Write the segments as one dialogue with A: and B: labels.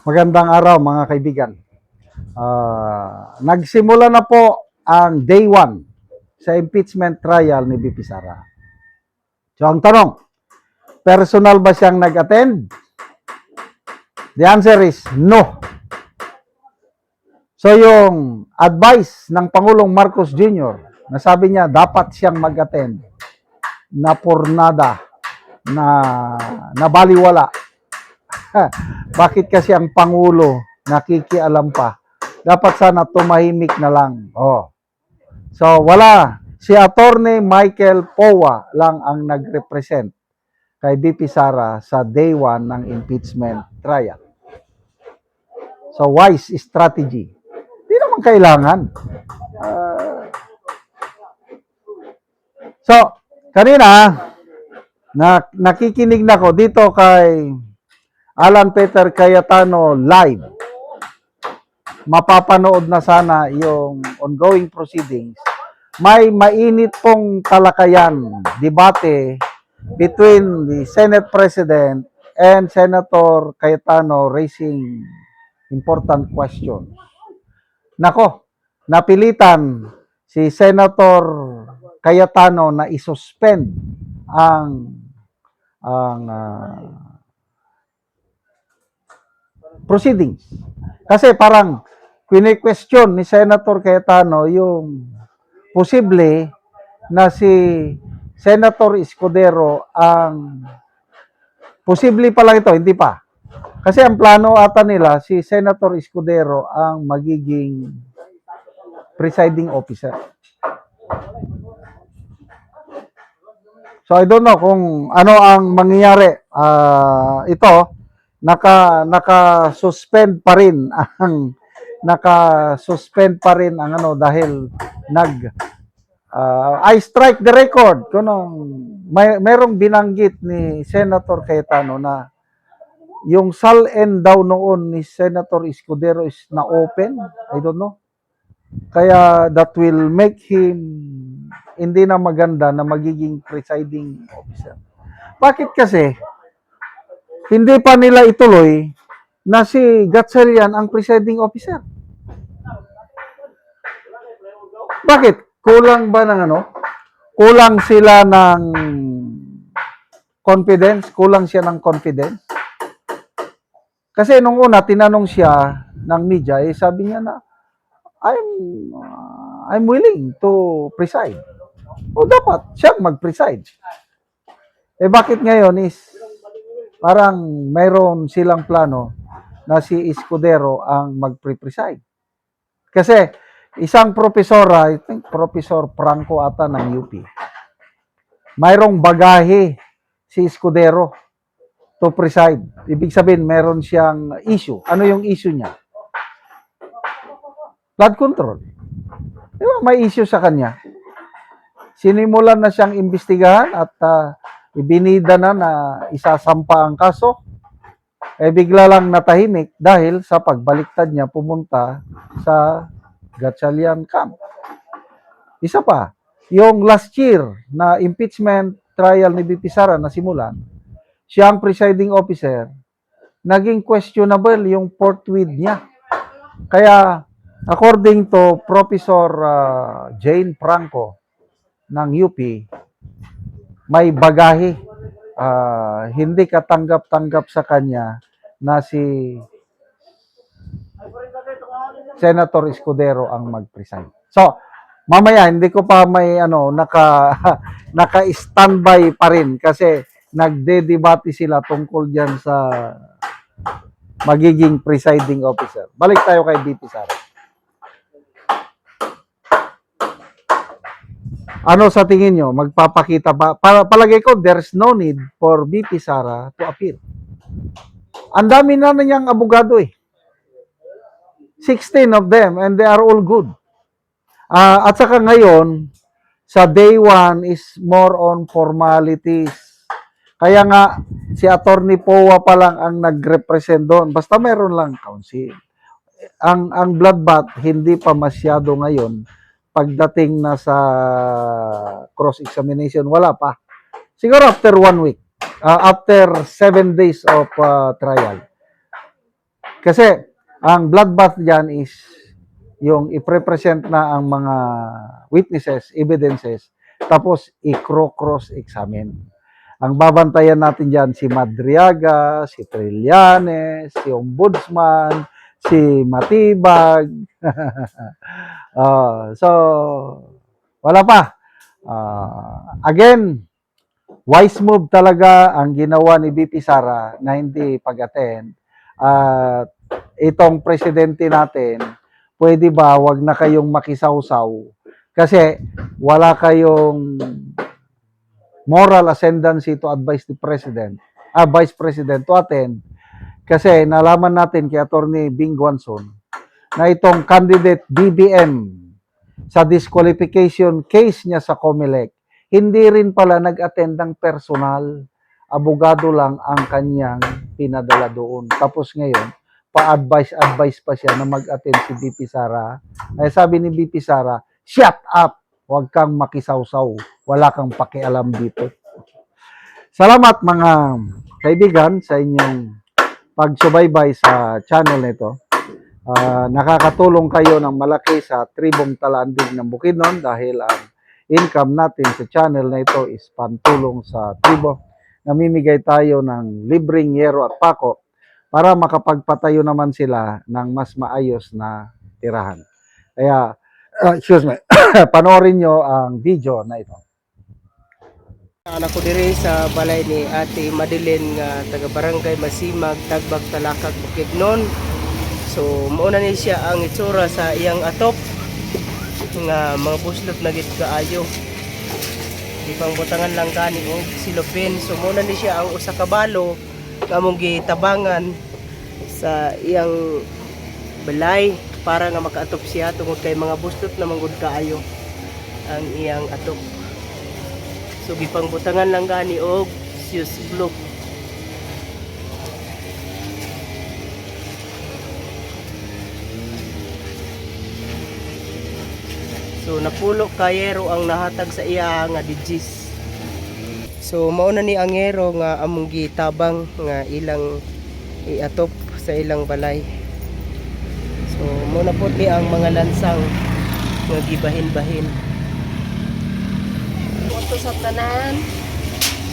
A: Magandang araw mga kaibigan. Nagsimula na po ang day 1 sa impeachment trial ni BP Sara. So ang tanong, personal ba siyang nag-attend? The answer is no. So yung advice ng Pangulong Marcos Jr. na sabi niya dapat siyang mag-attend na pornada, na nabaliwala. Bakit kasi ang Pangulo nakikialam pa? Dapat sana tumahimik na lang. So wala. Si Attorney Michael Powa lang ang nag-represent kay BP Sara sa day 1 ng impeachment trial. So wise strategy. Hindi naman kailangan. So kanina nakikinig na ko dito kay Alan Peter Cayetano live. Mapapanood na sana yung ongoing proceedings. May mainit pong talakayan, debate between the Senate President and Senator Cayetano raising important questions. Nako, napilitan si Senator Cayetano na isuspend ang proceedings. Kasi parang kwini-question ni Senator Cayetano yung posible na si Senator Escudero ang posible pa lang ito, hindi pa. Kasi ang plano ata nila, si Senator Escudero ang magiging presiding officer. So I don't know kung ano ang mangyayari. Ito, naka-suspend pa rin ang ano dahil I strike the record merong binanggit ni Senator Cayetano na yung SALN daw noon ni Senator Escudero is na open. I don't know. Kaya that will make him hindi na maganda na magiging presiding officer. Bakit kasi hindi pa nila ituloy na si Gatchalian ang presiding officer? Bakit? Kulang ba ng ano? Kulang sila ng confidence? Kulang siya ng confidence? Kasi nung una, tinanong siya ng media, sabi niya na, I'm willing to preside. O dapat siyang mag-preside. Bakit ngayon is parang mayroon silang plano na si Escudero ang mag-preside. Kasi isang profesora, I think Professor Franco ata ng UP, mayroong bagahe si Escudero to preside. Ibig sabihin, meron siyang issue. Ano yung issue niya? Flood control. Di ba, may issue sa kanya. Sinimulan na siyang imbestigahan at ibinida na isasampa ang kaso. Bigla lang natahimik dahil sa pagbaliktad niya pumunta sa Gatchalian camp. Isa pa, yung last year na impeachment trial ni BP Sara na simulan, siya ang presiding officer, naging questionable yung forthwith niya. Kaya according to Professor Jane Franco ng UP, may bagahe. Hindi katanggap-tanggap sa kanya na si Senator Escudero ang mag-preside. So, mamaya hindi ko pa may naka-standby pa rin kasi nagde-debate sila tungkol diyan sa magiging presiding officer. Balik tayo kay BP Sara. Ano sa tingin nyo? Magpapakita ba? Palagay ko, there's no need for BP Sara to appear. Ang dami na niyang abogado 16 of them and they are all good. At saka ngayon, sa day 1 is more on formalities. Kaya nga, si Attorney Powa pa lang ang nag-represent doon. Basta meron lang counsel. Ang bloodbath, hindi pa masyado ngayon. Pagdating na sa cross-examination, wala pa. Siguro after 1 week. After 7 days of trial. Kasi ang bloodbath diyan is yung i-present na ang mga witnesses, evidences, tapos i-cross examine. Ang babantayan natin diyan si Madriaga, si Trillanes, si Ombudsman, si Matibag. So wala pa. Again, wise move talaga ang ginawa ni BP Sara na hindi pag-attend. At itong presidente natin, pwede ba wag na kayong makisawsaw kasi wala kayong moral ascendancy to advise the president, vice president to attend kasi nalaman natin kay Attorney Bing Guanzon na itong candidate BBM sa disqualification case niya sa COMELEC, hindi rin pala nag-attend ng personal. Abogado lang ang kanyang pinadala doon. Tapos ngayon, pa-advise pa siya na mag-attend si BP Sara. Ay sabi ni BP Sara, shut up! Huwag kang makisawsaw. Wala kang pakialam dito. Salamat mga kaibigan sa inyong pagsubaybay sa channel nito. Nakakatulong kayo ng malaki sa tribong Talandig ng Bukidnon dahil ang income natin sa channel na ito is pantulong sa tribo. Namimigay tayo ng libreng yero at pako para makapagpatayo naman sila ng mas maayos na tirahan. Kaya, excuse me, panoorin nyo ang video na ito.
B: Anak ko diri sa balay ni Ate Madeline nga taga Barangay Masimag, Tagbag, Talakag, Bukidnon. So mauna ni siya ang itsura sa iyang atop nga mga buslot na gid kaayo. Di pang butangan lang gani og silupin. So mauna ni siya ang usa ka balo nga among gitabangan sa iyang balay para nga makaatop siya tungod kay mga buslot na manggod kaayo ang iyang atop. So gipang butangan lang gani og fuse glue. So napulo kayero ang nahatag sa iya nga digis. So mauna ni ang yero nga among gitabang nga ilang iatop sa ilang balay. So muna po ni ang mga lansang nga gibahin-bahin.
C: Ito sa tanan,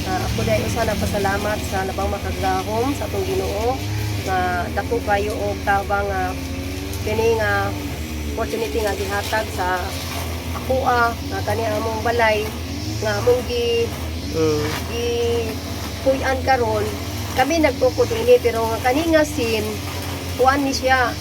C: ako dahil usa na pasalamat sa labang makagahom sa atong Ginoo nga dako kayo og tabang kini nga opportunity nga gihatag sa ako nga kani among balay nga among gi puy-an karon. Kami nagtukod ini pero nga kani nga sin kuan ni siya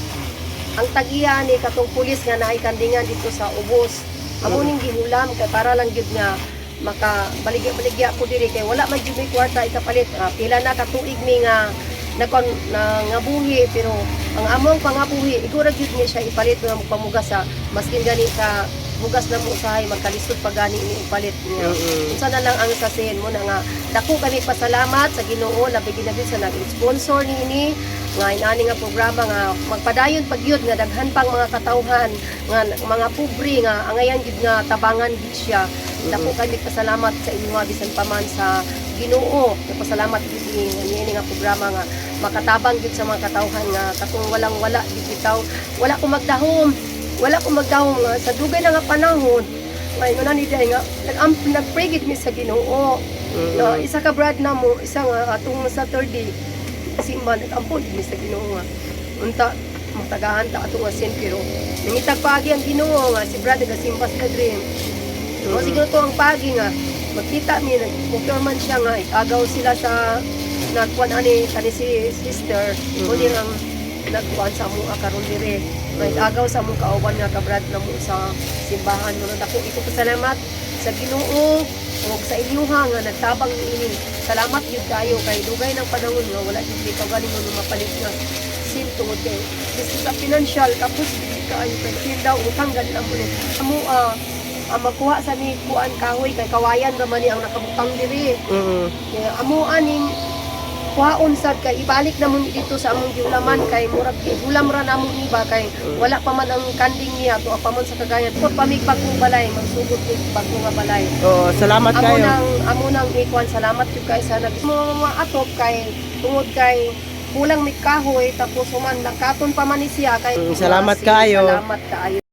C: ang tagiya ni katong pulis nga naay kandingan dito sa ubos. Amo ning gihulam kay para lang gyud nga maka baligya ko diri kay wala man gyud may kwarta ikapalit. Pila na ka tuig mi nga nga buhi pero ang among pangabuhi igura gyud ni siya ipalit nga pamugas sa maskin gani ka bugas na mo usahay magkalisod pa gani ni ipalit niya. Unsa na lang ang sasin mo na nga dako kami pasalamat sa Ginoo labi gid sa nag-sponsor niini nga inani nga programa nga magpadayon pagyud nga daghan pang mga katawhan nga mga pobre nga angayan gid nga tabangan gid siya. Dako kami pasalamat sa inyo bisan pa man sa Ginoo. Pasalamat gid niini nga programa nga makatabang gid sa mga katawhan nga katong walang-wala gid bitaw. Wala ko magdahom. Wala ko magdahom nga sa dugay na nga panahon. May nga ni day nga nag-pray gid mi sa Ginoo. Na isa ka brad na mo, isa nga atong Saturday simba nag-ampon gid mi sa Ginoo nga. Unta matagahan ta atong sin pero nangitag pagi ang Ginoo nga si brad nagasimba sa dream. So siguro to ang pagi nga magkita mi nag-confirman siya nga ikagaw sila sa nagkuan ani si sister mo ang nagkuan sa mo karon dire. May agaw sa mong kauban nga kabrad na mo sa simbahan mo. Dako iko pasalamat sa Ginoo ug sa inyuha nga nagtabang niini. Salamat gyud kayo kay dugay ng panahon nga wala gyud ikaw galing mo mapalit nga sin tungod kay bisan sa financial kapos gyud kayo kay tindaw utang gani mo ni. Amo makuha sa ni kuan kahoy kay kawayan ra man ni ang nakabutang diri. Kaya amo aning kuhaon sad kay ibalik na mo dito sa among giulaman kay murag hulam ra namong iba kay wala pa man ang kanding niya to pa man sa Cagayan pud pamig bagong balay magsugod gid bagong nga balay.
B: Oh, salamat kayo.
C: Amo nang ikuan salamat gyud kay sa nag atop kay tungod kay kulang may kahoy tapos human nakaton pa man ni siya kay
B: Salamat kaayo.
C: Salamat kaayo.